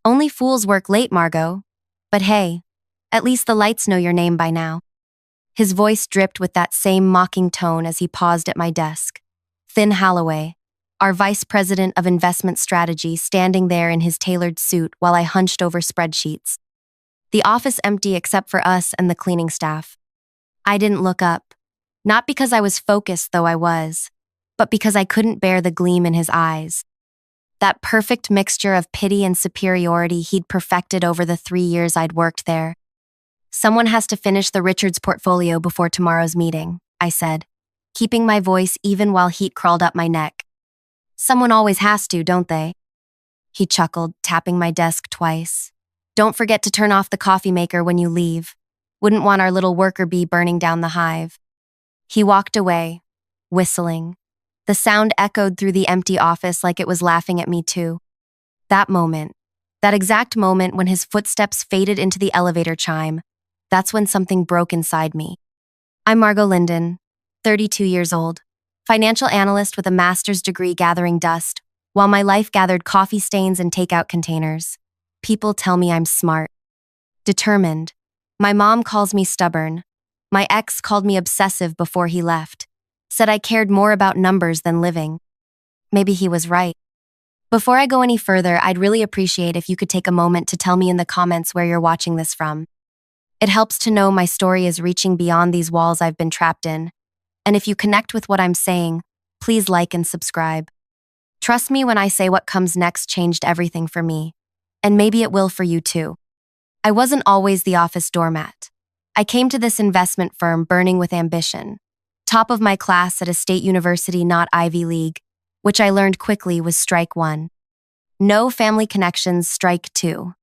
Only fools work late, Margot. But hey, at least the lights know your name by now. His voice dripped with that same mocking tone as he paused at my desk. Thin Holloway, our vice president of investment strategy, standing there in his tailored suit while I hunched over spreadsheets. The office empty except for us and the cleaning staff. I didn't look up. Not because I was focused, though I was, but because I couldn't bear the gleam in his eyes. That perfect mixture of pity and superiority he'd perfected over the 3 years I'd worked there. Someone has to finish the Richards portfolio before tomorrow's meeting, I said, keeping my voice even while heat crawled up my neck. Someone always has to, don't they? He chuckled, tapping my desk twice. Don't forget to turn off the coffee maker when you leave. Wouldn't want our little worker bee burning down the hive. He walked away, whistling. The sound echoed through the empty office like it was laughing at me too. That moment, that exact moment when his footsteps faded into the elevator chime, that's when something broke inside me. I'm Margot Linden, 32 years old, financial analyst with a master's degree gathering dust, while my life gathered coffee stains and takeout containers. People tell me I'm smart, determined. My mom calls me stubborn. My ex called me obsessive before he left, said I cared more about numbers than living. Maybe he was right. Before I go any further, I'd really appreciate if you could take a moment to tell me in the comments where you're watching this from. It helps to know my story is reaching beyond these walls I've been trapped in. And if you connect with what I'm saying, please like and subscribe. Trust me when I say what comes next changed everything for me. And maybe it will for you too. I wasn't always the office doormat. I came to this investment firm burning with ambition. Top of my class at a state university not Ivy League, which I learned quickly was strike one. No family connections, strike two.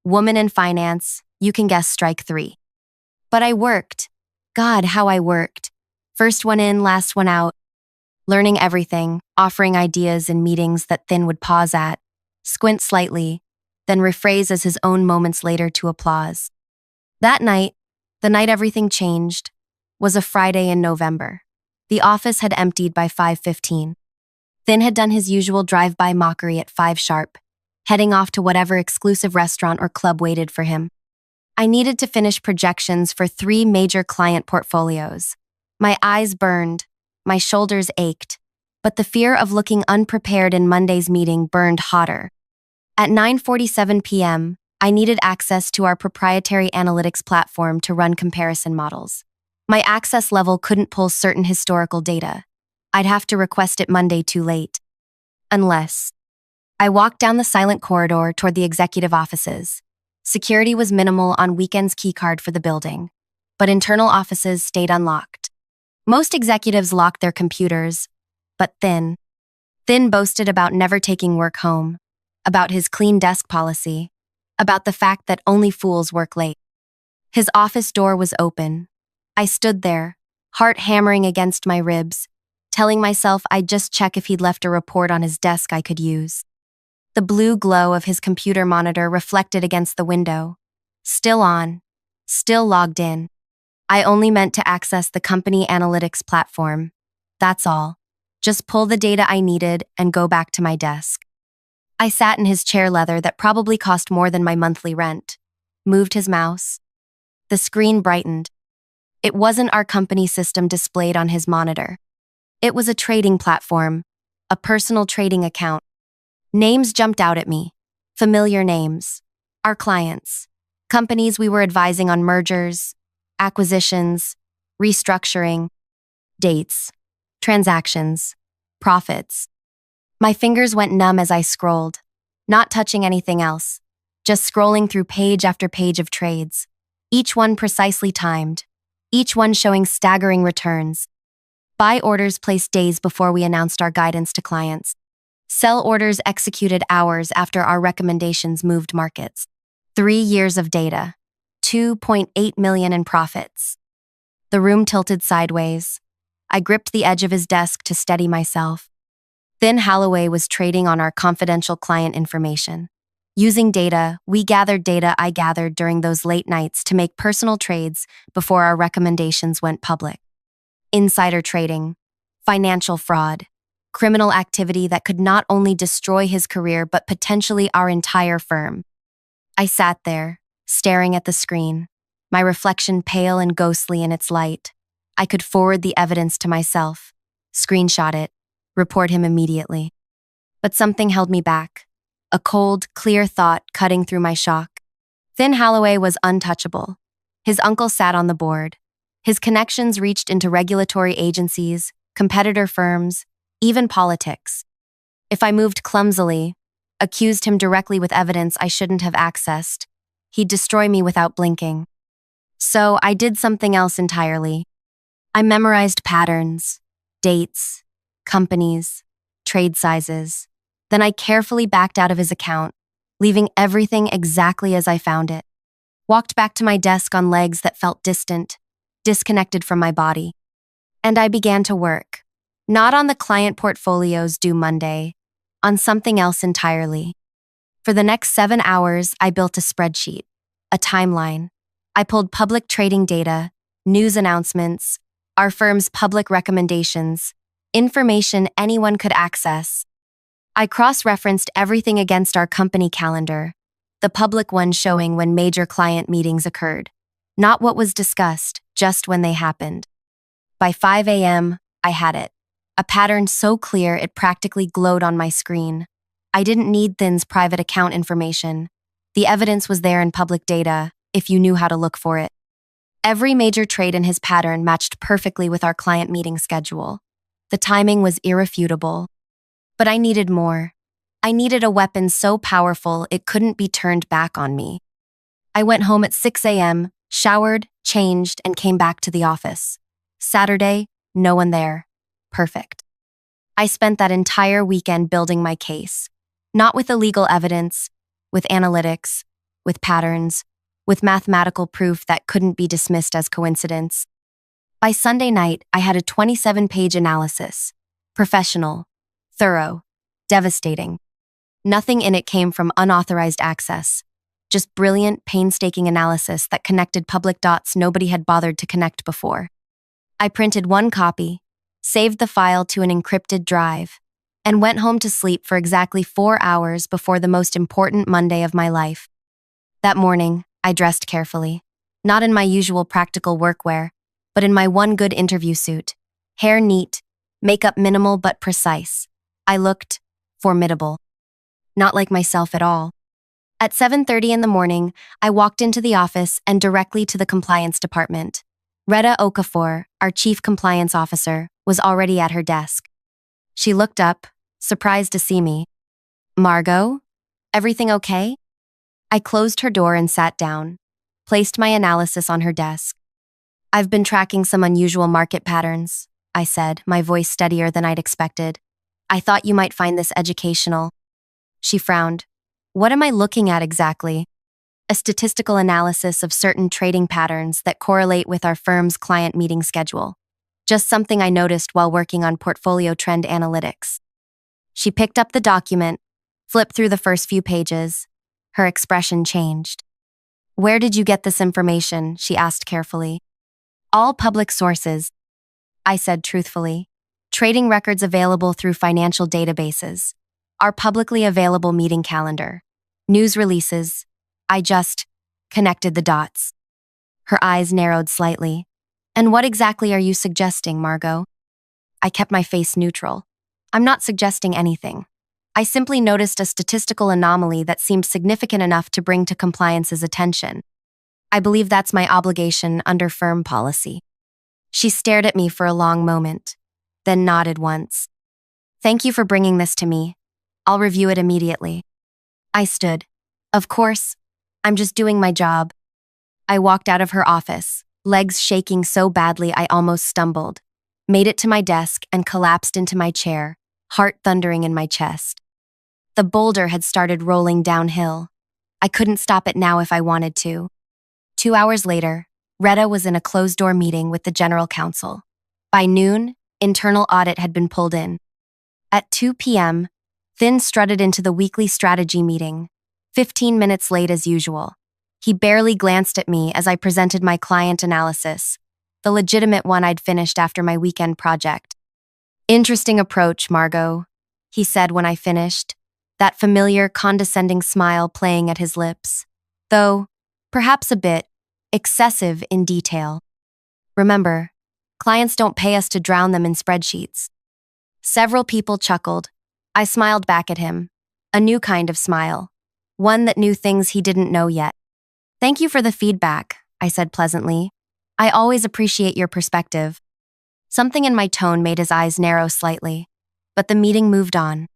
Woman in finance, you can guess strike three. But I worked. God, how I worked. First one in, last one out. Learning everything, offering ideas in meetings that Thin would pause at, squint slightly, then rephrase as his own moments later to applause. That night, the night everything changed, was a Friday in November. The office had emptied by 5:15. Thin had done his usual drive-by mockery at 5 sharp, heading off to whatever exclusive restaurant or club waited for him. I needed to finish projections for 3 major client portfolios. My eyes burned, my shoulders ached, but the fear of looking unprepared in Monday's meeting burned hotter. At 9:47 p.m., I needed access to our proprietary analytics platform to run comparison models. My access level couldn't pull certain historical data. I'd have to request it Monday too late. Unless. I walked down the silent corridor toward the executive offices. Security was minimal on weekends keycard for the building, but internal offices stayed unlocked. Most executives locked their computers, but Thin boasted about never taking work home, about his clean desk policy, about the fact that only fools work late. His office door was open. I stood there, heart hammering against my ribs, telling myself I'd just check if he'd left a report on his desk I could use. The blue glow of his computer monitor reflected against the window. Still on, still logged in. I only meant to access the company analytics platform. That's all. Just pull the data I needed and go back to my desk. I sat in his chair leather that probably cost more than my monthly rent, moved his mouse. The screen brightened. It wasn't our company system displayed on his monitor. It was a trading platform, a personal trading account. Names jumped out at me. Familiar names. Our clients. Companies we were advising on mergers, acquisitions, restructuring, dates, transactions, profits. My fingers went numb as I scrolled, not touching anything else, just scrolling through page after page of trades, each one precisely timed, each one showing staggering returns. Buy orders placed days before we announced our guidance to clients. Sell orders executed hours after our recommendations moved markets. 3 years of data. 2.8 million in profits. The room tilted sideways. I gripped the edge of his desk to steady myself. Thin Holloway was trading on our confidential client information. Using data, we gathered data I gathered during those late nights to make personal trades before our recommendations went public. Insider trading, financial fraud, criminal activity that could not only destroy his career but potentially our entire firm. I sat there, staring at the screen, my reflection pale and ghostly in its light. I could forward the evidence to myself, screenshot it, report him immediately. But something held me back. A cold, clear thought cutting through my shock. Thin Holloway was untouchable. His uncle sat on the board. His connections reached into regulatory agencies, competitor firms, even politics. If I moved clumsily, accused him directly with evidence I shouldn't have accessed, he'd destroy me without blinking. So I did something else entirely. I memorized patterns, dates, companies, trade sizes. Then I carefully backed out of his account, leaving everything exactly as I found it. Walked back to my desk on legs that felt distant, disconnected from my body. And I began to work. Not on the client portfolios due Monday, on something else entirely. For the next 7 hours, I built a spreadsheet, a timeline. I pulled public trading data, news announcements, our firm's public recommendations, information anyone could access. I cross-referenced everything against our company calendar, the public one showing when major client meetings occurred. Not what was discussed, just when they happened. By 5 a.m., I had it. A pattern so clear it practically glowed on my screen. I didn't need Thin's private account information. The evidence was there in public data, if you knew how to look for it. Every major trade in his pattern matched perfectly with our client meeting schedule. The timing was irrefutable. But I needed more. I needed a weapon so powerful it couldn't be turned back on me. I went home at 6 a.m., showered, changed, and came back to the office. Saturday, no one there. Perfect. I spent that entire weekend building my case. Not with illegal evidence, with analytics, with patterns, with mathematical proof that couldn't be dismissed as coincidence. By Sunday night, I had a 27-page analysis. Professional, thorough, devastating. Nothing in it came from unauthorized access. Just brilliant, painstaking analysis that connected public dots nobody had bothered to connect before. I printed one copy, saved the file to an encrypted drive, and went home to sleep for exactly 4 hours before the most important Monday of my life. That morning, I dressed carefully, not in my usual practical workwear, but in my one good interview suit. Hair neat, makeup minimal but precise. I looked formidable. Not like myself at all. At 7:30 in the morning, I walked into the office and directly to the compliance department. Retta Okafor, our chief compliance officer, was already at her desk. She looked up, surprised to see me. "Margot? Everything okay?" I closed her door and sat down, placed my analysis on her desk. "I've been tracking some unusual market patterns," I said, my voice steadier than I'd expected. "I thought you might find this educational." She frowned. "What am I looking at exactly?" "A statistical analysis of certain trading patterns that correlate with our firm's client meeting schedule. Just something I noticed while working on portfolio trend analytics." She picked up the document, flipped through the first few pages. Her expression changed. "Where did you get this information?" she asked carefully. "All public sources," I said truthfully. "Trading records available through financial databases. Our publicly available meeting calendar. News releases." I just connected the dots. Her eyes narrowed slightly. "And what exactly are you suggesting, Margot?" I kept my face neutral. "I'm not suggesting anything. I simply noticed a statistical anomaly that seemed significant enough to bring to compliance's attention. I believe that's my obligation under firm policy." She stared at me for a long moment, then nodded once. "Thank you for bringing this to me. I'll review it immediately." I stood. "Of course. I'm just doing my job." I walked out of her office, legs shaking so badly I almost stumbled, made it to my desk and collapsed into my chair, heart thundering in my chest. The boulder had started rolling downhill. I couldn't stop it now if I wanted to. 2 hours later, Retta was in a closed-door meeting with the general counsel. By noon, internal audit had been pulled in. At 2 p.m., Thin strutted into the weekly strategy meeting, 15 minutes late as usual. He barely glanced at me as I presented my client analysis, the legitimate one I'd finished after my weekend project. "Interesting approach, Margot," he said when I finished, that familiar, condescending smile playing at his lips. though perhaps a bit excessive in detail. Remember, clients don't pay us to drown them in spreadsheets. Several people chuckled. I smiled back at him. A new kind of smile. One that knew things he didn't know yet. Thank you for the feedback, I said pleasantly. I always appreciate your perspective. Something in my tone made his eyes narrow slightly, but the meeting moved on.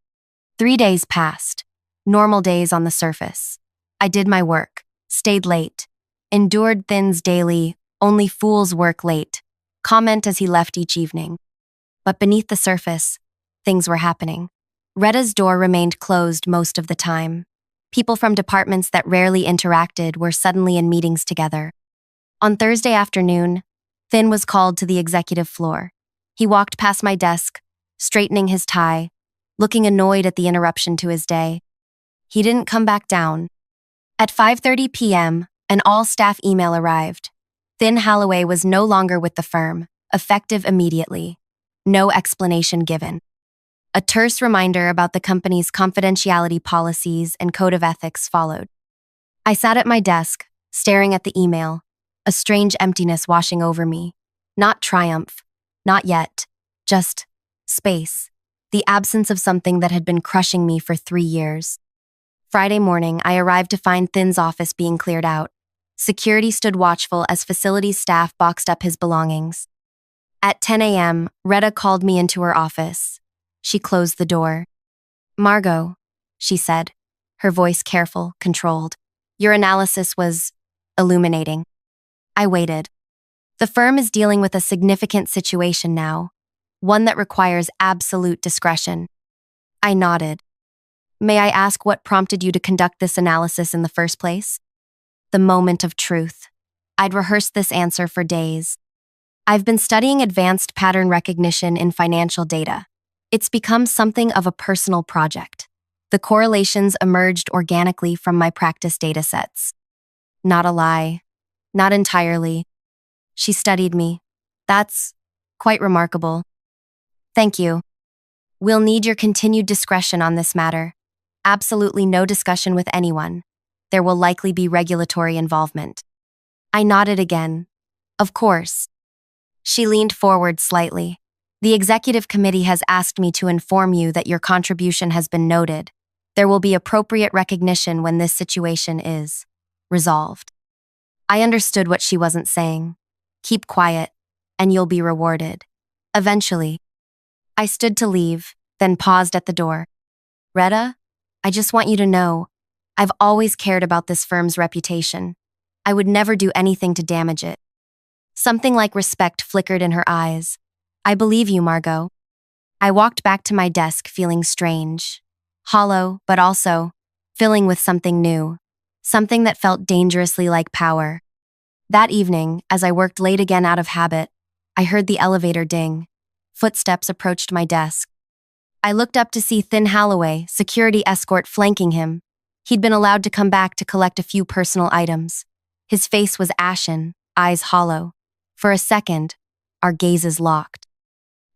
3 days passed. Normal days on the surface. I did my work, stayed late, endured Thin's daily, only fools work late, comment as he left each evening. But beneath the surface, things were happening. Retta's door remained closed most of the time. People from departments that rarely interacted were suddenly in meetings together. On Thursday afternoon, Thin was called to the executive floor. He walked past my desk, straightening his tie, looking annoyed at the interruption to his day. He didn't come back down. At 5:30 p.m., an all-staff email arrived. Thin Holloway was no longer with the firm, effective immediately. No explanation given. A terse reminder about the company's confidentiality policies and code of ethics followed. I sat at my desk, staring at the email, a strange emptiness washing over me. Not triumph, not yet, just space, the absence of something that had been crushing me for 3 years. Friday morning, I arrived to find Thin's office being cleared out. Security stood watchful as facilities staff boxed up his belongings. At 10 a.m., Retta called me into her office. She closed the door. "Margot," she said, her voice careful, controlled. "Your analysis was illuminating." I waited. The firm is dealing with a significant situation now, one that requires absolute discretion. I nodded. "May I ask what prompted you to conduct this analysis in the first place?" The moment of truth. I'd rehearsed this answer for days. I've been studying advanced pattern recognition in financial data. It's become something of a personal project. The correlations emerged organically from my practice datasets. Not a lie. Not entirely. She studied me. That's quite remarkable. Thank you. We'll need your continued discretion on this matter. Absolutely no discussion with anyone. There will likely be regulatory involvement. I nodded again. Of course. She leaned forward slightly. The executive committee has asked me to inform you that your contribution has been noted. There will be appropriate recognition when this situation is resolved. I understood what she wasn't saying. Keep quiet, and you'll be rewarded. Eventually. I stood to leave, then paused at the door. Retta, I just want you to know, I've always cared about this firm's reputation. I would never do anything to damage it. Something like respect flickered in her eyes. I believe you, Margot. I walked back to my desk feeling strange, hollow, but also filling with something new, something that felt dangerously like power. That evening, as I worked late again out of habit, I heard the elevator ding. Footsteps approached my desk. I looked up to see Thin Holloway, security escort, flanking him. He'd been allowed to come back to collect a few personal items. His face was ashen, eyes hollow. For a second, our gazes locked.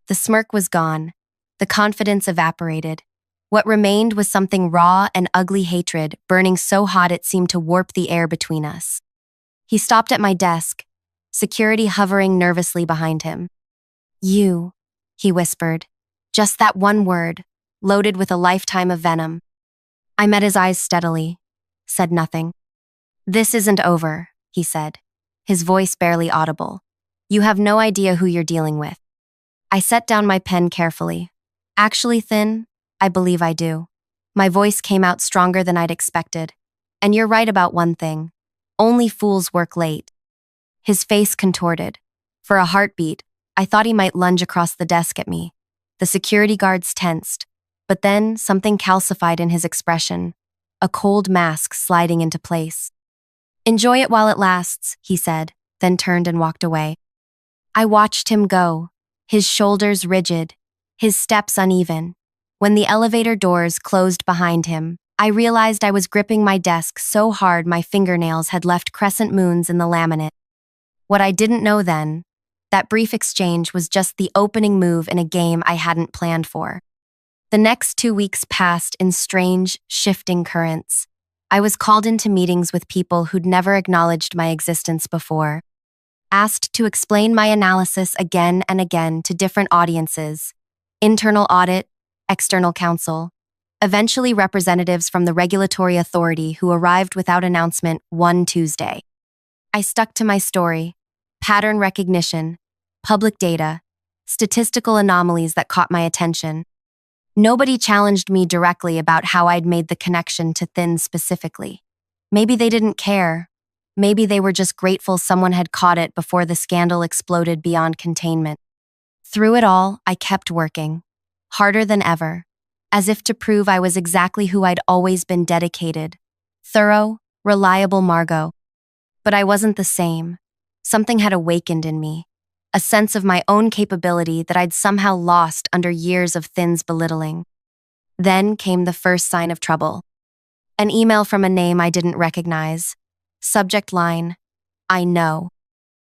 The smirk was gone. The confidence evaporated. What remained was something raw and ugly hatred, burning so hot it seemed to warp the air between us. He stopped at my desk, security hovering nervously behind him. "You," he whispered. Just that one word, loaded with a lifetime of venom. I met his eyes steadily, said nothing. "This isn't over," he said, his voice barely audible. "You have no idea who you're dealing with." I set down my pen carefully. "Actually, Thin, I believe I do." My voice came out stronger than I'd expected. "And you're right about one thing. Only fools work late." His face contorted. For a heartbeat, I thought he might lunge across the desk at me. The security guards tensed, but then something calcified in his expression, a cold mask sliding into place. "Enjoy it while it lasts," he said, then turned and walked away. I watched him go, his shoulders rigid, his steps uneven. When the elevator doors closed behind him, I realized I was gripping my desk so hard my fingernails had left crescent moons in the laminate. What I didn't know then, that brief exchange was just the opening move in a game I hadn't planned for. The next 2 weeks passed in strange, shifting currents. I was called into meetings with people who'd never acknowledged my existence before, asked to explain my analysis again and again to different audiences, internal audit, external counsel, eventually representatives from the regulatory authority who arrived without announcement one Tuesday. I stuck to my story: pattern recognition, public data, statistical anomalies that caught my attention. Nobody challenged me directly about how I'd made the connection to Thin specifically. Maybe they didn't care. Maybe they were just grateful someone had caught it before the scandal exploded beyond containment. Through it all, I kept working, harder than ever, as if to prove I was exactly who I'd always been: dedicated, thorough, reliable Margot. But I wasn't the same. Something had awakened in me, a sense of my own capability that I'd somehow lost under years of Thin's belittling. Then came the first sign of trouble. An email from a name I didn't recognize. Subject line: I know.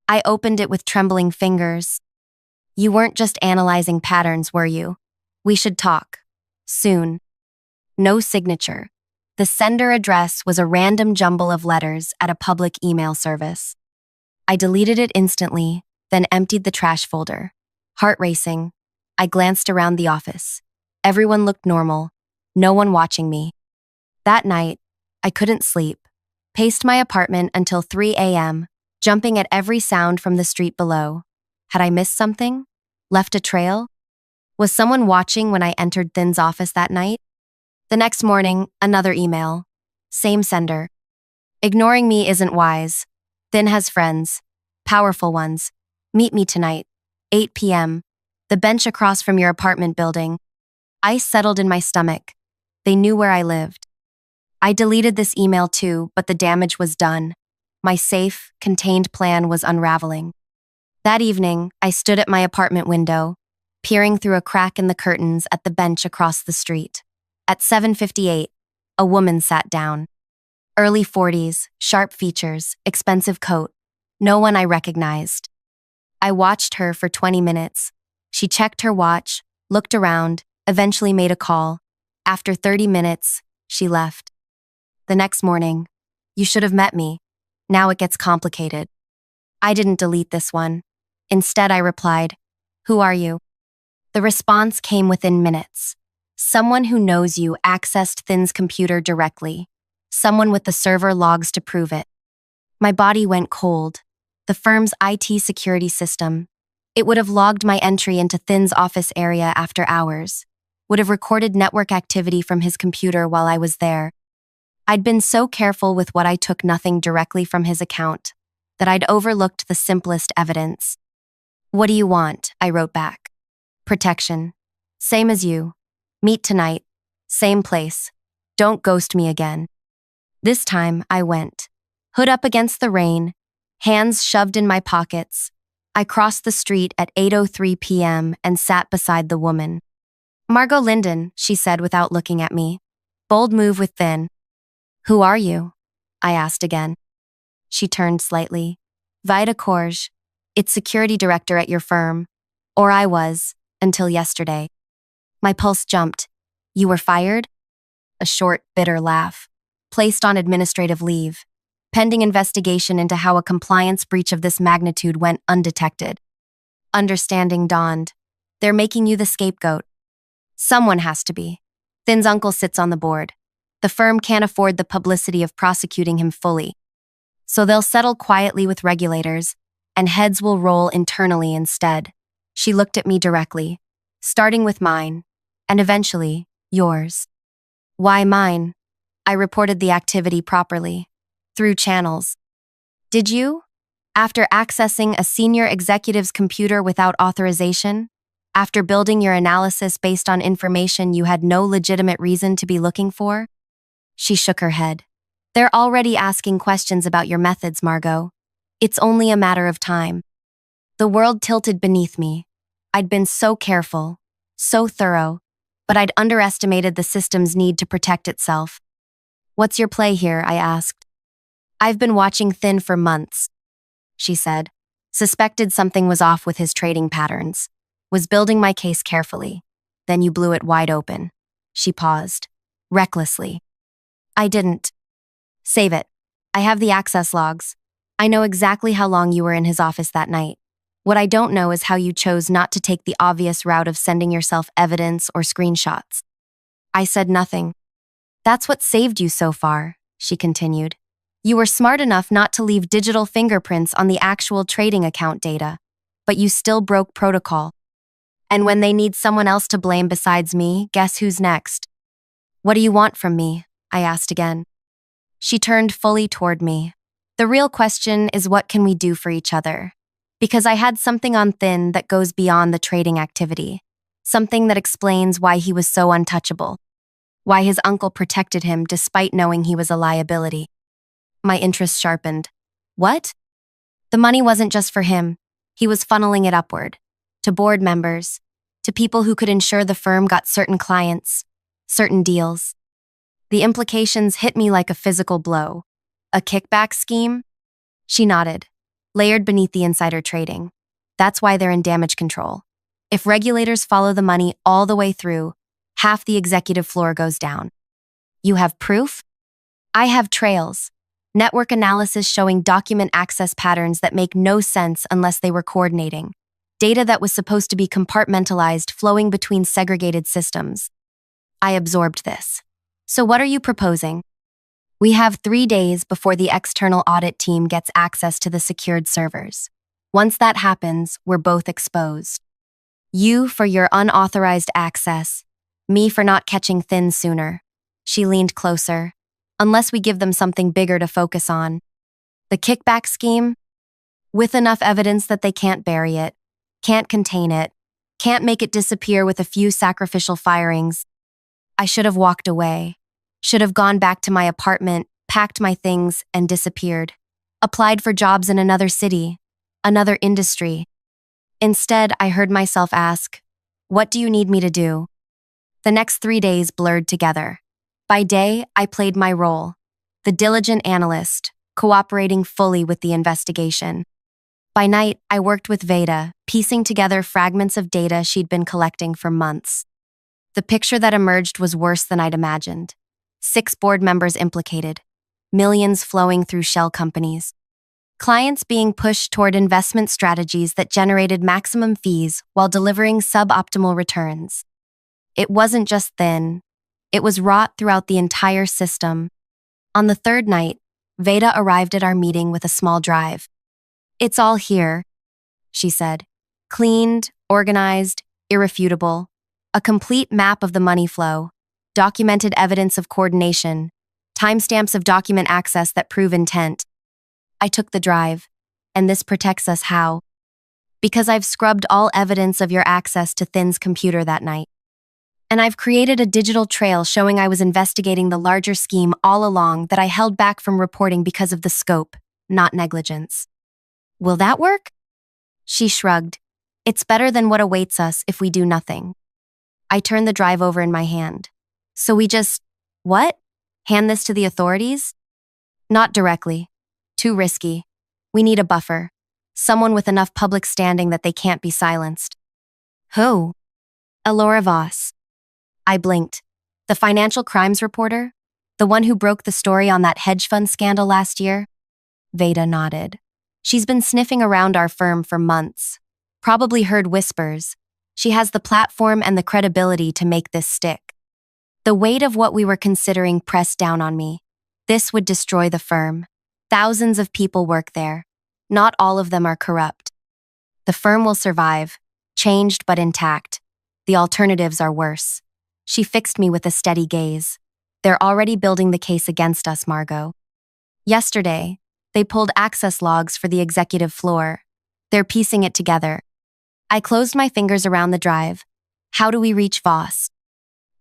I opened it with trembling fingers. You weren't just analyzing patterns, were you? We should talk. Soon. No signature. The sender address was a random jumble of letters at a public email service. I deleted it instantly, then emptied the trash folder. Heart racing, I glanced around the office. Everyone looked normal, no one watching me. That night, I couldn't sleep. Paced my apartment until 3 a.m., jumping at every sound from the street below. Had I missed something? Left a trail? Was someone watching when I entered Thin's office that night? The next morning, another email. Same sender. Ignoring me isn't wise. Thin has friends. Powerful ones. Meet me tonight. 8 p.m. The bench across from your apartment building. Ice settled in my stomach. They knew where I lived. I deleted this email too, but the damage was done. My safe, contained plan was unraveling. That evening, I stood at my apartment window, peering through a crack in the curtains at the bench across the street. At 7:58, a woman sat down. Early 40s, sharp features, expensive coat. No one I recognized. I watched her for 20 minutes. She checked her watch, looked around, eventually made a call. After 30 minutes, she left. The next morning, you should have met me. Now it gets complicated. I didn't delete this one. Instead, I replied, who are you? The response came within minutes. Someone who knows you accessed Thin's computer directly. Someone with the server logs to prove it. My body went cold. The firm's IT security system. It would have logged my entry into Thin's office area after hours. Would have recorded network activity from his computer while I was there. I'd been so careful with what I took nothing directly from his account that I'd overlooked the simplest evidence. What do you want? I wrote back. Protection. Same as you. Meet tonight. Same place. Don't ghost me again. This time, I went. Hood up against the rain, hands shoved in my pockets. I crossed the street at 8:03 p.m. and sat beside the woman. Margot Linden, she said without looking at me. Bold move with Thin. Who are you? I asked again. She turned slightly. Vida Korj. It's security director at your firm. Or I was, until yesterday. My pulse jumped. You were fired? A short, bitter laugh. Placed on administrative leave. Pending investigation into how a compliance breach of this magnitude went undetected. Understanding dawned. They're making you the scapegoat. Someone has to be. Thin's uncle sits on the board. The firm can't afford the publicity of prosecuting him fully. So they'll settle quietly with regulators, and heads will roll internally instead. She looked at me directly, starting with mine, and eventually, yours. Why mine? I reported the activity properly. Through channels. Did you? After accessing a senior executive's computer without authorization? After building your analysis based on information you had no legitimate reason to be looking for? She shook her head. They're already asking questions about your methods, Margot. It's only a matter of time. The world tilted beneath me. I'd been so careful, so thorough, but I'd underestimated the system's need to protect itself. What's your play here? I asked. I've been watching Thin for months, she said. Suspected something was off with his trading patterns. Was building my case carefully. Then you blew it wide open. She paused. Recklessly. I didn't. Save it. I have the access logs. I know exactly how long you were in his office that night. What I don't know is how you chose not to take the obvious route of sending yourself evidence or screenshots. I said nothing. That's what saved you so far, she continued. You were smart enough not to leave digital fingerprints on the actual trading account data, but you still broke protocol. And when they need someone else to blame besides me, guess who's next? What do you want from me? I asked again. She turned fully toward me. The real question is, what can we do for each other? Because I had something on Thin that goes beyond the trading activity. Something that explains why he was so untouchable. Why his uncle protected him despite knowing he was a liability. My interest sharpened. What? The money wasn't just for him. He was funneling it upward. To board members. To people who could ensure the firm got certain clients. Certain deals. The implications hit me like a physical blow. A kickback scheme? She nodded. Layered beneath the insider trading. That's why they're in damage control. If regulators follow the money all the way through, half the executive floor goes down. You have proof? I have trails. Network analysis showing document access patterns that make no sense unless they were coordinating. Data that was supposed to be compartmentalized flowing between segregated systems. I absorbed this. So what are you proposing? We have 3 days before the external audit team gets access to the secured servers. Once that happens, we're both exposed. You for your unauthorized access, me for not catching Thin sooner. She leaned closer. Unless we give them something bigger to focus on. The kickback scheme? With enough evidence that they can't bury it, can't contain it, can't make it disappear with a few sacrificial firings. I should have walked away. Should have gone back to my apartment, packed my things, and disappeared. Applied for jobs in another city, another industry. Instead, I heard myself ask, what do you need me to do? The next 3 days blurred together. By day, I played my role, the diligent analyst, cooperating fully with the investigation. By night, I worked with Veda, piecing together fragments of data she'd been collecting for months. The picture that emerged was worse than I'd imagined. 6 board members implicated, millions flowing through shell companies, clients being pushed toward investment strategies that generated maximum fees while delivering suboptimal returns. It wasn't just Thin. It was wrought throughout the entire system. On the 3rd night, Veda arrived at our meeting with a small drive. It's all here, she said. Cleaned, organized, irrefutable. A complete map of the money flow. Documented evidence of coordination. Timestamps of document access that prove intent. I took the drive. And this protects us how? Because I've scrubbed all evidence of your access to Thin's computer that night. And I've created a digital trail showing I was investigating the larger scheme all along that I held back from reporting because of the scope, not negligence. Will that work? She shrugged. It's better than what awaits us if we do nothing. I turned the drive over in my hand. So we just, what? Hand this to the authorities? Not directly. Too risky. We need a buffer. Someone with enough public standing that they can't be silenced. Who? Elora Voss. I blinked. The financial crimes reporter? The one who broke the story on that hedge fund scandal last year? Veda nodded. She's been sniffing around our firm for months. Probably heard whispers. She has the platform and the credibility to make this stick. The weight of what we were considering pressed down on me. This would destroy the firm. Thousands of people work there. Not all of them are corrupt. The firm will survive, changed but intact. The alternatives are worse. She fixed me with a steady gaze. They're already building the case against us, Margot. Yesterday, they pulled access logs for the executive floor. They're piecing it together. I closed my fingers around the drive. How do we reach Voss?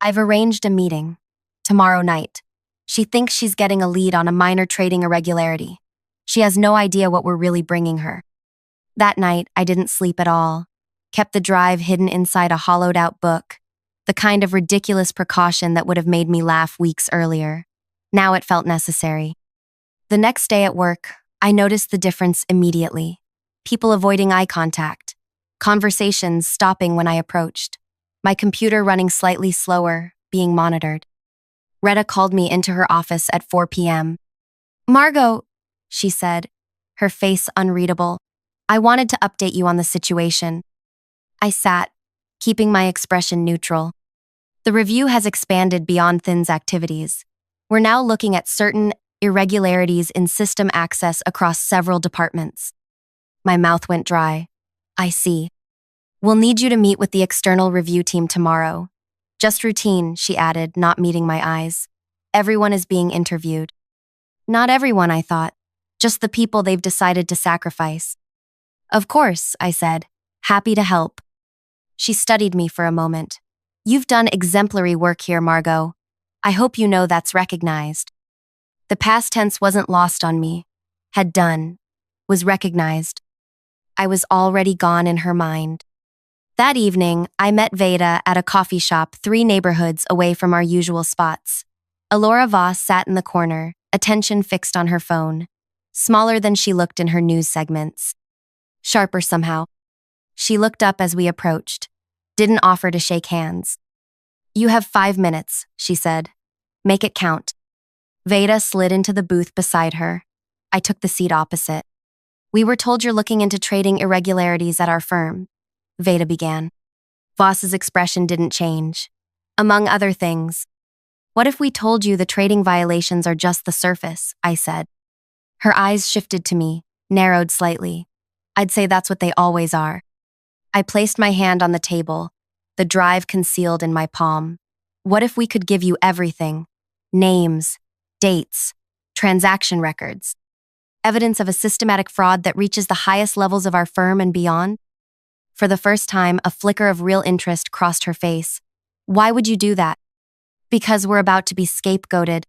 I've arranged a meeting. Tomorrow night. She thinks she's getting a lead on a minor trading irregularity. She has no idea what we're really bringing her. That night, I didn't sleep at all. Kept the drive hidden inside a hollowed-out book. The kind of ridiculous precaution that would have made me laugh weeks earlier. Now it felt necessary. The next day at work, I noticed the difference immediately. People avoiding eye contact. Conversations stopping when I approached. My computer running slightly slower, being monitored. Retta called me into her office at 4 p.m. Margot, she said, her face unreadable. I wanted to update you on the situation. I sat, keeping my expression neutral. The review has expanded beyond Thin's activities. We're now looking at certain irregularities in system access across several departments. My mouth went dry. I see. We'll need you to meet with the external review team tomorrow. Just routine, she added, not meeting my eyes. Everyone is being interviewed. Not everyone, I thought. Just the people they've decided to sacrifice. Of course, I said, happy to help. She studied me for a moment. You've done exemplary work here, Margot. I hope you know that's recognized. The past tense wasn't lost on me. Had done. Was recognized. I was already gone in her mind. That evening, I met Veda at a coffee shop 3 neighborhoods away from our usual spots. Alora Voss sat in the corner, attention fixed on her phone, smaller than she looked in her news segments. Sharper somehow. She looked up as we approached, didn't offer to shake hands. You have 5 minutes, she said. Make it count. Veda slid into the booth beside her. I took the seat opposite. We were told you're looking into trading irregularities at our firm, Veda began. Voss's expression didn't change. Among other things. What if we told you the trading violations are just the surface, I said. Her eyes shifted to me, narrowed slightly. I'd say that's what they always are. I placed my hand on the table, the drive concealed in my palm. What if we could give you everything? Names, dates, transaction records, evidence of a systematic fraud that reaches the highest levels of our firm and beyond? For the first time, a flicker of real interest crossed her face. Why would you do that? Because we're about to be scapegoated,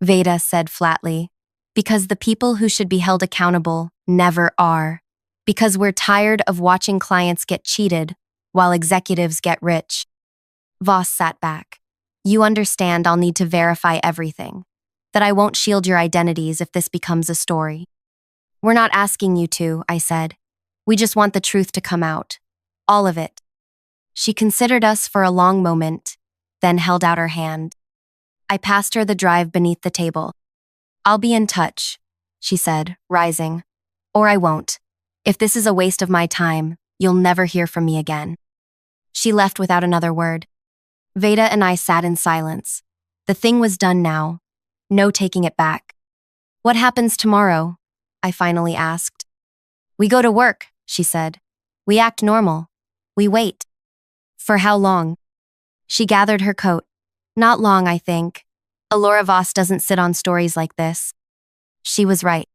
Veda said flatly. Because the people who should be held accountable never are. Because we're tired of watching clients get cheated while executives get rich. Voss sat back. You understand I'll need to verify everything. That I won't shield your identities if this becomes a story. We're not asking you to, I said. We just want the truth to come out. All of it. She considered us for a long moment, then held out her hand. I passed her the drive beneath the table. I'll be in touch, she said, rising. Or I won't. If this is a waste of my time, you'll never hear from me again. She left without another word. Veda and I sat in silence. The thing was done now. No taking it back. What happens tomorrow? I finally asked. We go to work, she said. We act normal. We wait. For how long? She gathered her coat. Not long, I think. Alora Voss doesn't sit on stories like this. She was right.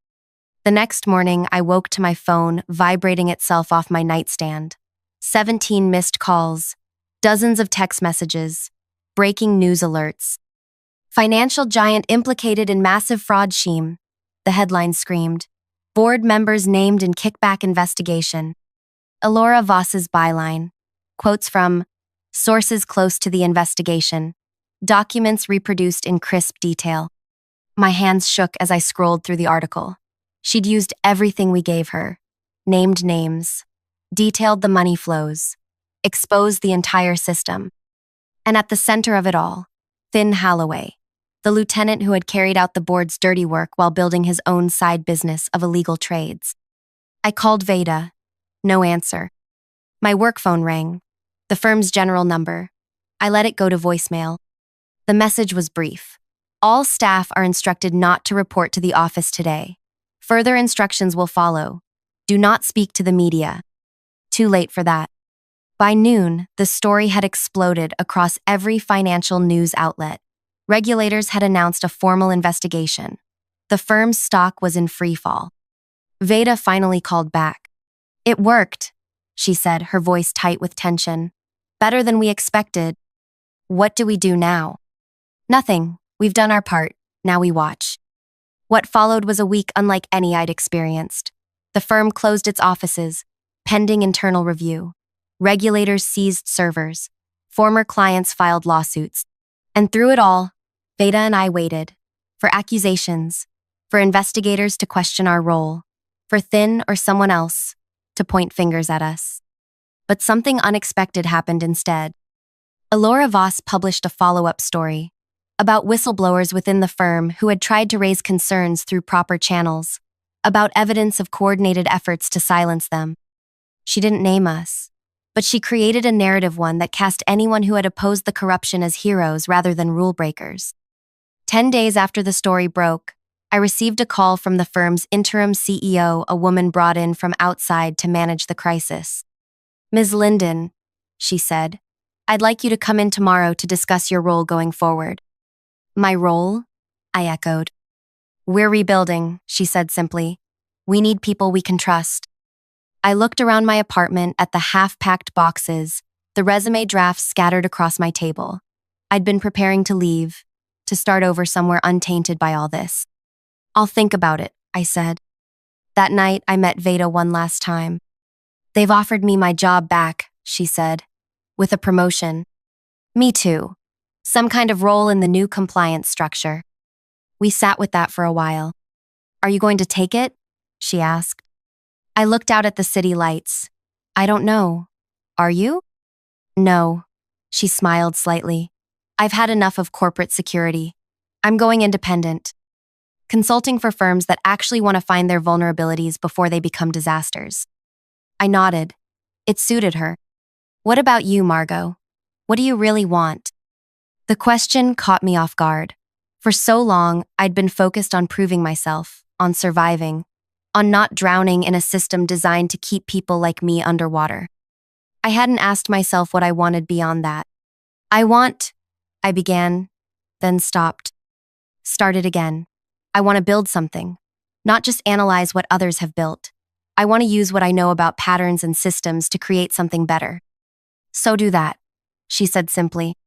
The next morning, I woke to my phone vibrating itself off my nightstand. 17 missed calls, dozens of text messages, breaking news alerts. Financial giant implicated in massive fraud scheme, the headline screamed. Board members named in kickback investigation. Alora Voss's byline. Quotes from sources close to the investigation. Documents reproduced in crisp detail. My hands shook as I scrolled through the article. She'd used everything we gave her. Named names. Detailed the money flows. Exposed the entire system. And at the center of it all, Thin Holloway, the lieutenant who had carried out the board's dirty work while building his own side business of illegal trades. I called Veda. No answer. My work phone rang. The firm's general number. I let it go to voicemail. The message was brief. All staff are instructed not to report to the office today. Further instructions will follow. Do not speak to the media. Too late for that. By noon, the story had exploded across every financial news outlet. Regulators had announced a formal investigation. The firm's stock was in freefall. Veda finally called back. It worked, she said, her voice tight with tension. Better than we expected. What do we do now? Nothing. We've done our part. Now we watch. What followed was a week unlike any I'd experienced. The firm closed its offices, pending internal review. Regulators seized servers. Former clients filed lawsuits. And through it all, Veda and I waited. For accusations. For investigators to question our role. For Thin or someone else to point fingers at us. But something unexpected happened instead. Alora Voss published a follow-up story. about whistleblowers within the firm who had tried to raise concerns through proper channels, about evidence of coordinated efforts to silence them. She didn't name us, but she created a narrative one that cast anyone who had opposed the corruption as heroes rather than rule breakers. 10 days after the story broke, I received a call from the firm's interim CEO, a woman brought in from outside to manage the crisis. "Ms. Linden," she said, "I'd like you to come in tomorrow to discuss your role going forward." "My role?" I echoed. "We're rebuilding," she said simply. "We need people we can trust." I looked around my apartment at the half-packed boxes, the resume drafts scattered across my table. I'd been preparing to leave, to start over somewhere untainted by all this. "I'll think about it," I said. That night, I met Veda one last time. "They've offered me my job back," she said, "with a promotion." "Me too. Some kind of role in the new compliance structure." We sat with that for a while. "Are you going to take it?" she asked. I looked out at the city lights. "I don't know. Are you?" "No." She smiled slightly. "I've had enough of corporate security. I'm going independent. Consulting for firms that actually want to find their vulnerabilities before they become disasters." I nodded. It suited her. "What about you, Margot? What do you really want?" The question caught me off guard. For so long, I'd been focused on proving myself, on surviving, on not drowning in a system designed to keep people like me underwater. I hadn't asked myself what I wanted beyond that. I began, then stopped. Started again. I want to build something, not just analyze what others have built. I want to use what I know about patterns and systems to create something better. "So do that," she said simply.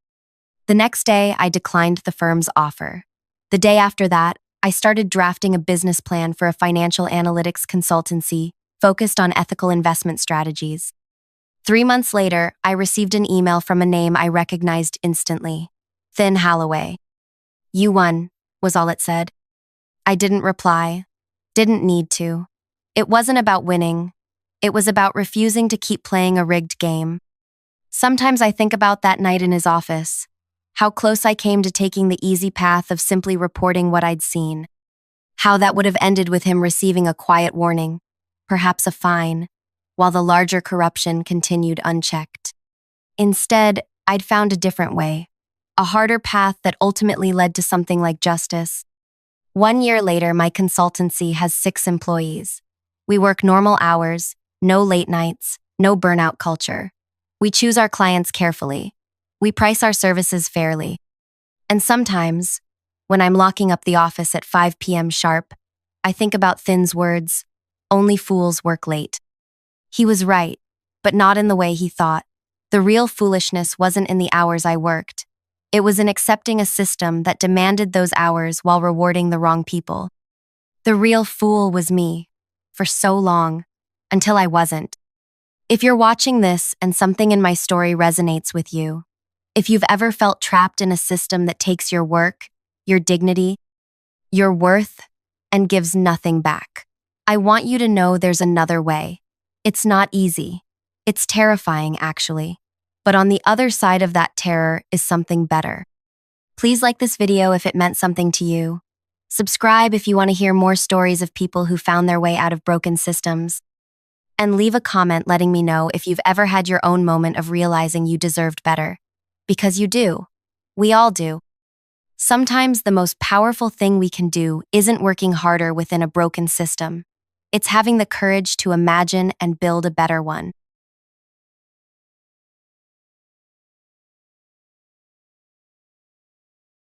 The next day, I declined the firm's offer. The day after that, I started drafting a business plan for a financial analytics consultancy focused on ethical investment strategies. 3 months later, I received an email from a name I recognized instantly. Thin Holloway. "You won," was all it said. I didn't reply. Didn't need to. It wasn't about winning. It was about refusing to keep playing a rigged game. Sometimes I think about that night in his office. How close I came to taking the easy path of simply reporting what I'd seen. How that would have ended with him receiving a quiet warning, perhaps a fine, while the larger corruption continued unchecked. Instead, I'd found a different way, a harder path that ultimately led to something like justice. 1 year later, my consultancy has 6 employees. We work normal hours, no late nights, no burnout culture. We choose our clients carefully. We price our services fairly. And sometimes, when I'm locking up the office at 5 p.m. sharp, I think about Thin's words, "Only fools work late." He was right, but not in the way he thought. The real foolishness wasn't in the hours I worked. It was in accepting a system that demanded those hours while rewarding the wrong people. The real fool was me, for so long, until I wasn't. If you're watching this and something in my story resonates with you, if you've ever felt trapped in a system that takes your work, your dignity, your worth, and gives nothing back, I want you to know there's another way. It's not easy. It's terrifying, actually. But on the other side of that terror is something better. Please like this video if it meant something to you. Subscribe if you want to hear more stories of people who found their way out of broken systems. And leave a comment letting me know if you've ever had your own moment of realizing you deserved better. Because you do. We all do. Sometimes the most powerful thing we can do isn't working harder within a broken system. It's having the courage to imagine and build a better one.